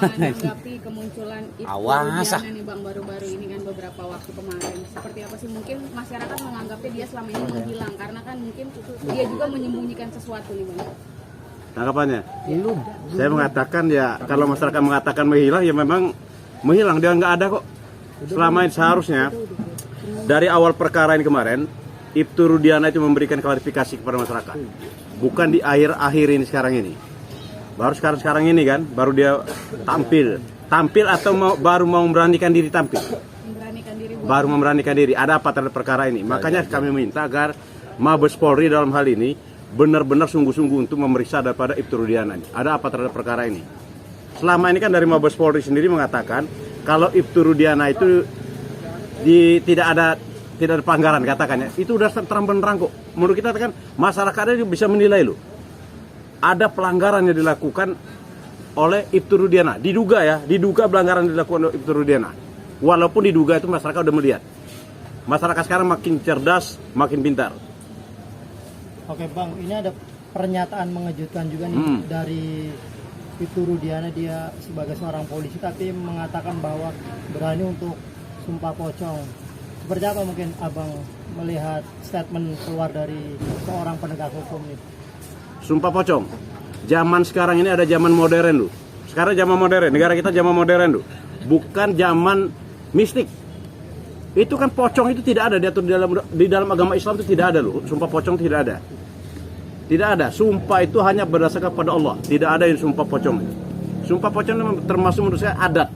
menanggapi kemunculan Ibtu Awas, Rudiana nih Bang baru-baru ini kan beberapa waktu kemarin. Seperti apa sih mungkin masyarakat menganggapnya dia selama ini menghilang karena kan mungkin dia juga menyembunyikan sesuatu nih Bang. Tanggapannya? Saya mengatakan ya kalau masyarakat mengatakan menghilang ya memang menghilang, dia nggak ada kok. Selama ini seharusnya dari awal perkara ini kemarin Ibtu Rudiana itu memberikan klarifikasi kepada masyarakat, bukan di akhir-akhir ini sekarang ini. Baru sekarang ini kan, baru dia tampil atau baru mau memberanikan diri tampil. Baru memberanikan diri. Ada apa terhadap perkara ini? Makanya kami minta agar Mabes Polri dalam hal ini benar-benar sungguh-sungguh untuk memeriksa daripada Ibtu Rudiana ini. Ada apa terhadap perkara ini? Selama ini kan dari Mabes Polri sendiri mengatakan kalau Ibtu Rudiana itu tidak ada pelanggaran katakannya. Itu udah terang benderang kok. Menurut kita kan masyarakatnya bisa menilai loh. Ada pelanggaran yang dilakukan oleh Ibtu Rudiana. Diduga pelanggaran yang dilakukan oleh Ibtu Rudiana. Walaupun diduga itu masyarakat udah melihat. Masyarakat sekarang makin cerdas, makin pintar. Oke Bang, ini ada pernyataan mengejutkan juga nih dari Ibtu Rudiana, dia sebagai seorang polisi tapi mengatakan bahwa berani untuk sumpah pocong. Seperti apa mungkin Abang melihat statement keluar dari seorang penegak hukum ini? Sumpah pocong. Zaman sekarang ini ada zaman modern loh. Sekarang zaman modern, negara kita zaman modern loh. Bukan zaman mistik. Itu kan pocong itu tidak ada diatur di dalam agama Islam, itu tidak ada loh. Sumpah pocong tidak ada. Tidak ada. Sumpah itu hanya berdasarkan pada Allah. Tidak ada yang sumpah pocong. Sumpah pocong termasuk menurut saya adat.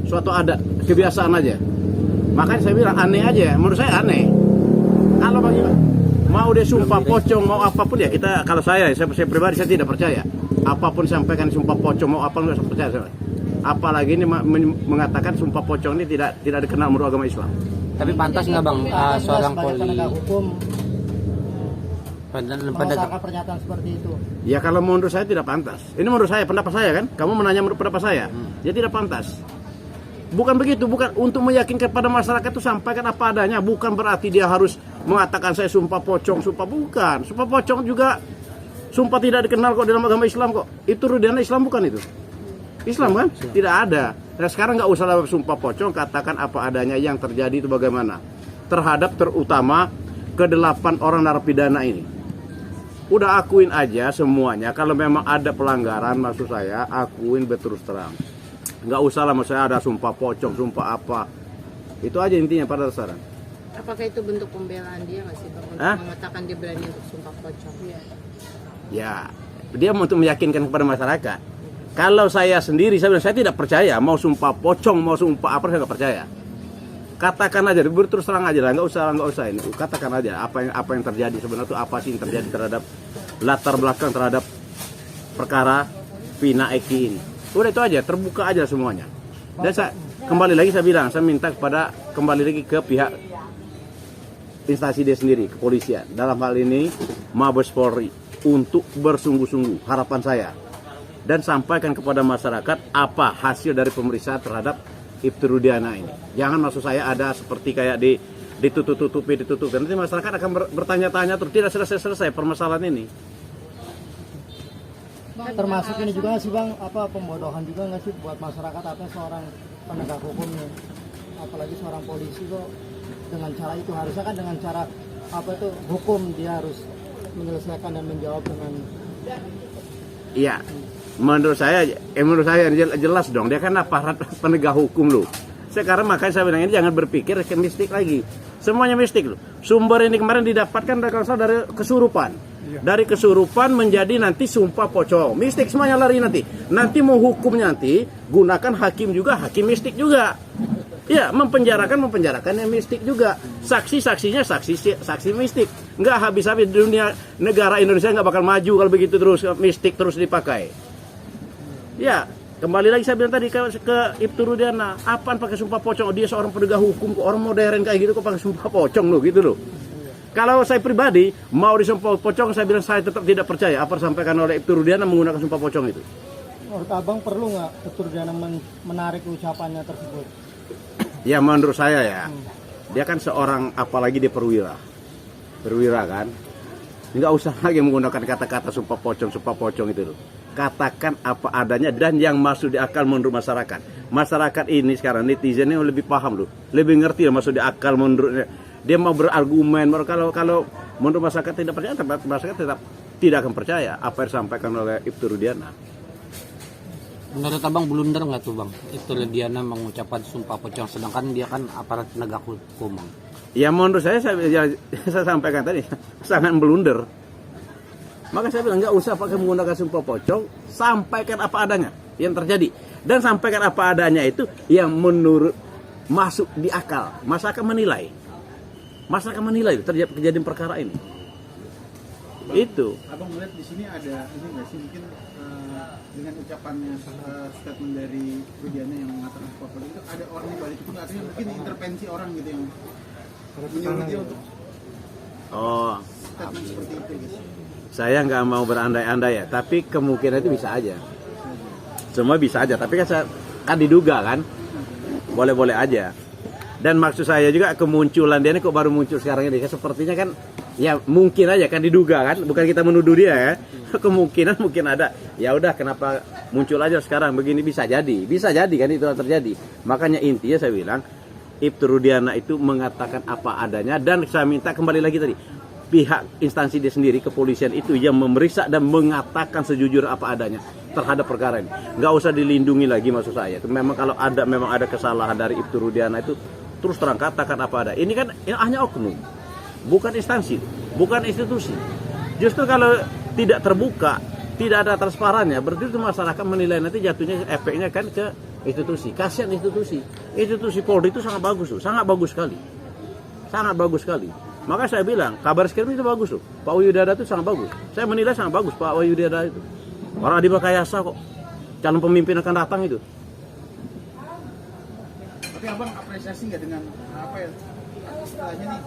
Suatu adat, kebiasaan aja. Makanya saya bilang aneh aja. Menurut saya aneh. Kalau bagaimana? Mau dia sumpah pocong, mau apapun ya kita, kalau saya pribadi saya tidak percaya. Apapun sampaikan sumpah pocong, mau apa nggak percaya saya. Apalagi ini mengatakan sumpah pocong ini tidak dikenal menurut agama Islam. Tapi pantas nggak Bang seorang polisi penegak hukum penegak mengeluarkan pernyataan seperti itu? Ya kalau menurut saya tidak pantas. Ini menurut saya, pendapat saya kan. Kamu menanya menurut pendapat saya. Ya tidak pantas. Bukan begitu, bukan untuk meyakinkan pada masyarakat itu sampaikan apa adanya. Bukan berarti dia harus mengatakan saya sumpah pocong, sumpah bukan. Sumpah pocong juga sumpah tidak dikenal kok dalam agama Islam kok. Itu Rudiana Islam bukan itu? Islam kan? Tidak ada. Nah sekarang nggak usah sumpah pocong, katakan apa adanya yang terjadi itu bagaimana. Terhadap terutama ke-8 orang narapidana ini. Udah akuin aja semuanya. Kalau memang ada pelanggaran, maksud saya akuin berterus terang. Nggak usah lah maksud saya ada sumpah pocong, sumpah apa. Itu aja intinya pada dasarnya. Apakah itu bentuk pembelaan dia nggak sih Bang untuk mengatakan dia berani untuk sumpah pocong? Ya, dia untuk meyakinkan kepada masyarakat. Kalau saya sendiri, saya tidak percaya. Mau sumpah pocong, mau sumpah apa, saya nggak percaya. Katakan aja, berterus terang aja lah, nggak usah ini. Katakan aja apa yang terjadi sebenarnya itu apa sih yang terjadi terhadap latar belakang terhadap perkara Vina Eki ini. Udah itu aja, terbuka aja semuanya. Dan kembali lagi saya bilang, saya minta kembali lagi ke pihak instansi dia sendiri, kepolisian. Dalam hal ini Mabes Polri untuk bersungguh-sungguh, harapan saya. Dan sampaikan kepada masyarakat apa hasil dari pemeriksaan terhadap Ibtu Rudiana ini. Jangan maksud saya ada seperti kayak ditutup-tutupi. Nanti masyarakat akan bertanya-tanya terus tidak selesai permasalahan ini. Termasuk ini juga sih Bang, apa pembodohan juga nggak sih buat masyarakat apa seorang penegak hukum nih, apalagi seorang polisi kok dengan cara itu, harusnya kan dengan cara apa itu hukum dia harus menyelesaikan dan menjawab dengan. Iya, menurut saya jelas dong, dia kan aparat penegak hukum loh. Sekarang makanya saya bilang ini jangan berpikir ke mistik lagi, semuanya mistik loh. Sumber ini kemarin didapatkan dari kesurupan. Dari kesurupan menjadi nanti sumpah pocong, mistik semuanya lari nanti mau hukumnya nanti gunakan hakim mistik juga. Ya, mempenjarakan yang mistik juga. Saksinya saksi mistik. Nggak habis-habis dunia negara Indonesia nggak bakal maju kalau begitu terus mistik terus dipakai. Ya, kembali lagi saya bilang tadi ke Ibtu Rudiana, apaan pakai sumpah pocong? Dia seorang penegak hukum, orang modern kayak gitu kok pakai sumpah pocong loh gitu loh. Kalau saya pribadi mau disumpah pocong, saya bilang saya tetap tidak percaya apa disampaikan oleh Ibtu Rudiana menggunakan sumpah pocong itu. Menurut Abang perlu nggak Ibtu Rudiana menarik ucapannya tersebut? Ya menurut saya ya, dia kan seorang, apalagi dia perwira kan. Nggak usah lagi menggunakan kata-kata sumpah pocong itu loh. Katakan apa adanya dan yang masuk di akal menurut masyarakat. Masyarakat ini sekarang netizen ini lebih paham loh, lebih ngerti loh masuk di akal menurutnya. Dia mau berargumen, kalau menurut masyarakat tidak percaya, masyarakat tidak akan percaya apa yang disampaikan oleh Ibtu Rudiana. Menurut abang blunder nggak tuh bang? Ibtu Rudiana mengucapkan sumpah pocong, sedangkan dia kan aparat penegak hukum bang. Ya menurut saya sampaikan tadi sangat blunder. Maka saya bilang nggak usah pakai menggunakan sumpah pocong, sampaikan apa adanya yang terjadi dan sampaikan apa adanya itu yang menurut masuk di akal. Masyarakat menilai itu terjadi kejadian perkara ini. Itu. Abang melihat di sini ada ini nggak sih mungkin dengan ucapannya statement dari Rudiana yang mengatakan sumpah pocong itu ada orang di balik itu, artinya mungkin intervensi orang gitu yang menyuruh dia untuk statement seperti itu gitu. Saya nggak mau berandai-andai ya, tapi kemungkinan itu bisa aja. Semua bisa aja, tapi kan diduga kan, boleh-boleh aja. Dan maksud saya juga kemunculan dia ini kok baru muncul sekarang ini, sepertinya kan ya mungkin aja kan diduga kan, bukan kita menuduh dia ya. Kemungkinan mungkin ada. Ya udah kenapa muncul aja sekarang begini, bisa jadi kan itu terjadi. Makanya intinya saya bilang Ibtu Rudiana itu mengatakan apa adanya dan saya minta kembali lagi tadi pihak instansi dia sendiri, kepolisian itu yang memeriksa dan mengatakan sejujur apa adanya terhadap perkara ini. Nggak usah dilindungi lagi maksud saya. Memang kalau memang ada kesalahan dari Ibtu Rudiana itu terus terang katakan apa ada. Ini kan hanya oknum, bukan instansi, bukan institusi. Justru kalau tidak terbuka, tidak ada transparannya, berarti itu masyarakat menilai nanti jatuhnya efeknya kan ke institusi. Kasihan institusi. Institusi Polri itu sangat bagus tuh, sangat bagus sekali. Sangat bagus sekali. Maka saya bilang, kabar skrim itu bagus loh. Pak Wiyudada itu sangat bagus. Saya menilai sangat bagus Pak Wiyudada itu. Orang di Makayasa kok. Calon pemimpin akan datang itu. Tapi abang apresiasi nggak dengan apa ya? Istilahnya nih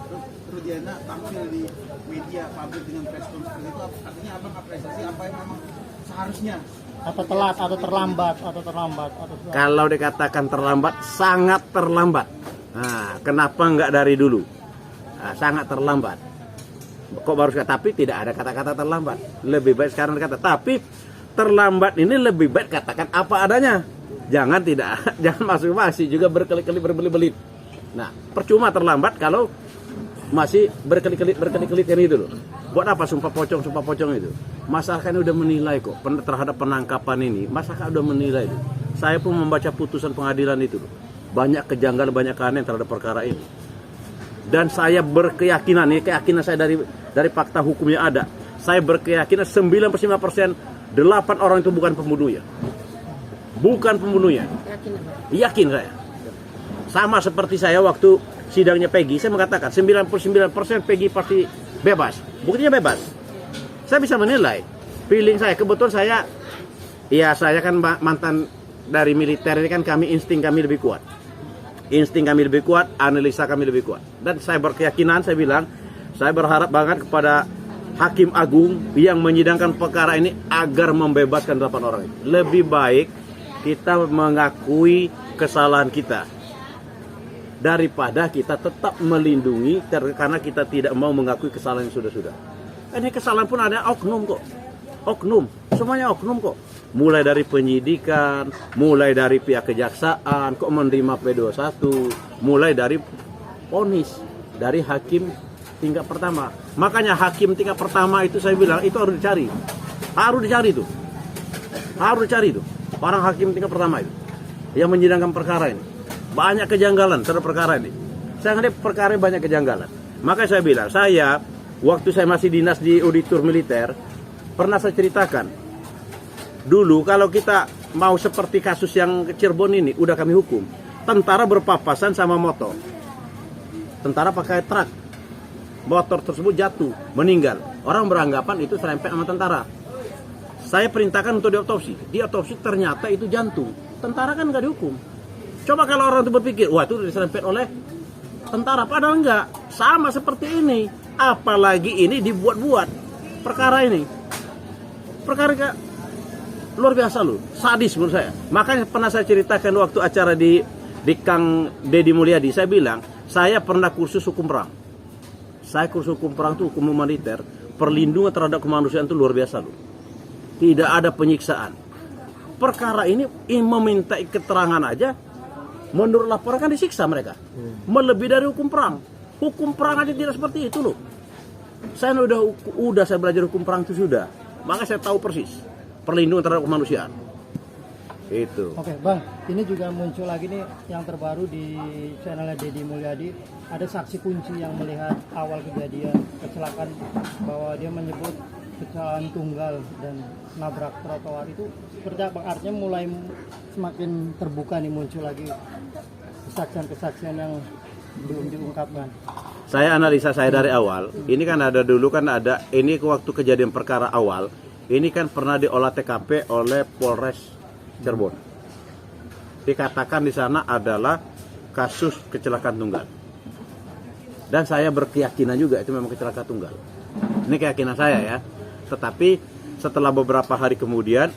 Rudiana tampil di media publik dengan press conference itu, artinya abang apresiasi apa yang memang seharusnya? Atau telat atau terlambat atau Kalau dikatakan terlambat, sangat terlambat. Nah, kenapa nggak dari dulu? Nah, sangat terlambat. Kok baru sekarang? Tapi tidak ada kata-kata terlambat. Lebih baik sekarang dikata. Tapi terlambat ini lebih baik katakan apa adanya. Jangan masih juga berkali-kali berbelit-belit. Nah, percuma terlambat kalau masih berkeli-keli kan itu loh. Buat apa sumpah pocong itu? Masyarakat ini udah menilai kok terhadap penangkapan ini. Masyarakat udah menilai itu. Saya pun membaca putusan pengadilan itu loh. Banyak kejanggalan, banyak keanehan terhadap perkara ini. Dan saya berkeyakinan, ini keyakinan saya dari fakta hukumnya ada. Saya berkeyakinan 95% 8 orang itu bukan pembunuhnya. Bukan pembunuhnya. Yakin saya. Sama seperti saya waktu sidangnya Peggy, saya mengatakan 99% Peggy pasti bebas. Buktinya bebas. Saya bisa menilai. Feeling saya, kebetulan saya kan mantan dari militer ini kan insting kami lebih kuat. Insting kami lebih kuat, analisa kami lebih kuat. Dan saya berkeyakinan, saya bilang, saya berharap banget kepada Hakim Agung yang menyidangkan perkara ini agar membebaskan 8 orang ini. Lebih baik kita mengakui kesalahan kita daripada kita tetap melindungi karena kita tidak mau mengakui kesalahan yang sudah-sudah. Ini kesalahan pun ada oknum kok. Oknum, semuanya oknum kok. Mulai dari penyidikan, mulai dari pihak kejaksaan, kok menerima P21, mulai dari vonis dari hakim tingkat pertama. Makanya hakim tingkat pertama itu saya bilang itu harus dicari. Harus dicari itu. Orang hakim tingkat pertama itu yang menyidangkan perkara ini. Banyak kejanggalan terhadap perkara ini. Saya ngelihat perkara ini banyak kejanggalan. Maka saya bilang, waktu saya masih dinas di auditor militer, pernah saya ceritakan. Dulu kalau kita mau seperti kasus yang Cirebon ini, udah kami hukum. Tentara berpapasan sama motor. Tentara pakai truk. Motor tersebut jatuh, meninggal. Orang beranggapan itu serempet sama tentara. Saya perintahkan untuk diotopsi. Diotopsi ternyata itu jantung. Tentara kan nggak dihukum. Coba kalau orang itu berpikir, wah itu diserempet oleh tentara. Padahal enggak. Sama seperti ini. Apalagi ini dibuat-buat perkara ini. Perkara luar biasa loh, sadis menurut saya. Makanya pernah saya ceritakan waktu acara di Kang Deddy Mulyadi, saya bilang, saya pernah kursus hukum perang. Saya kursus hukum perang itu hukum humaniter, perlindungan terhadap kemanusiaan itu luar biasa loh. Tidak ada penyiksaan. Perkara ini meminta keterangan aja, menurut laporan kan disiksa mereka. Melebihi dari hukum perang. Hukum perang aja tidak seperti itu loh. Saya udah saya belajar hukum perang itu sudah. Maka saya tahu persis perlindungan terhadap kemanusiaan. Itu. Oke, Bang, ini juga muncul lagi nih yang terbaru di channelnya Deddy Mulyadi. Ada saksi kunci yang melihat awal kejadian kecelakaan, bahwa dia menyebut kecelakaan tunggal dan nabrak trotoar. Itu seperti apa? Artinya mulai semakin terbuka nih, muncul lagi kesaksian-kesaksian yang belum diungkapkan. Saya analisa saya dari awal. Ini kan ada dulu kan ada ini waktu kejadian perkara awal. Ini kan pernah diolah TKP oleh Polres Cirebon. Dikatakan di sana adalah kasus kecelakaan tunggal. Dan saya berkeyakinan juga itu memang kecelakaan tunggal. Ini keyakinan saya ya. Tetapi setelah beberapa hari kemudian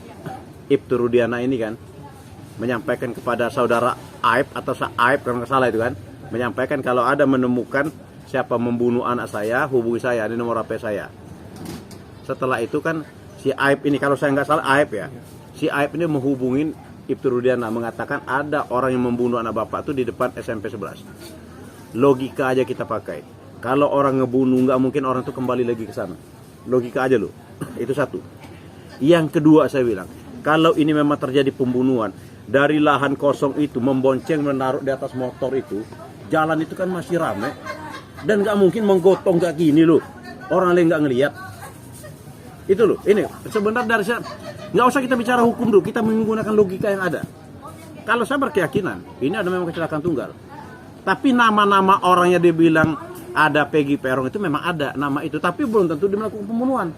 Ibtu Rudiana ini kan menyampaikan kepada saudara Aib atau Aib kalau nggak salah itu kan, menyampaikan kalau ada menemukan siapa membunuh anak saya, hubungi saya, ini nomor HP saya. Setelah itu kan si Aib ini, kalau saya nggak salah Aib ya, si Aib ini menghubungin Ibtu Rudiana, mengatakan ada orang yang membunuh anak bapak itu di depan SMP 11. Logika aja kita pakai. Kalau orang ngebunuh nggak mungkin orang itu kembali lagi ke sana. Logika aja loh. Itu satu. Yang kedua saya bilang, kalau ini memang terjadi pembunuhan dari lahan kosong itu, membonceng menaruh di atas motor itu, jalan itu kan masih ramai dan nggak mungkin menggotong kayak gini loh. Orang lain nggak ngelihat. Itu loh. Ini sebenarnya dari saya nggak usah kita bicara hukum dulu, kita menggunakan logika yang ada. Kalau saya berkeyakinan ini ada memang kecelakaan tunggal. Tapi nama-nama orangnya dia bilang ada Peggy Peron itu memang ada nama itu, tapi belum tentu dia melakukan pembunuhan.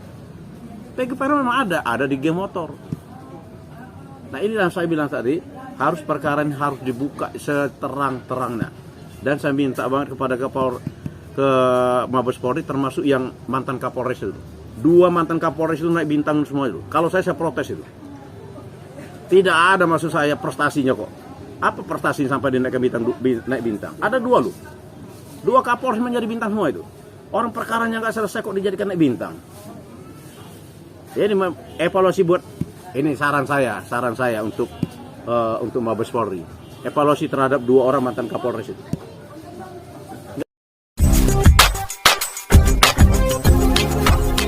Peggy Peron memang ada di geng motor. Nah ini yang saya bilang tadi, harus perkara ini harus dibuka seterang-terangnya. Dan saya minta banget kepada ke Mabes Polri, termasuk yang mantan Kapolres itu. 2 mantan Kapolres itu naik bintang semua itu. Kalau saya protes itu. Tidak ada maksud saya prestasinya kok. Apa prestasinya sampai dia naik bintang? Ada 2 loh. 2 Kapolres menjadi bintang semua itu. Orang perkaranya nggak selesai kok dijadikan naik bintang. Jadi evaluasi buat ini saran saya untuk Mabes Polri. Evaluasi terhadap 2 orang mantan Kapolres itu.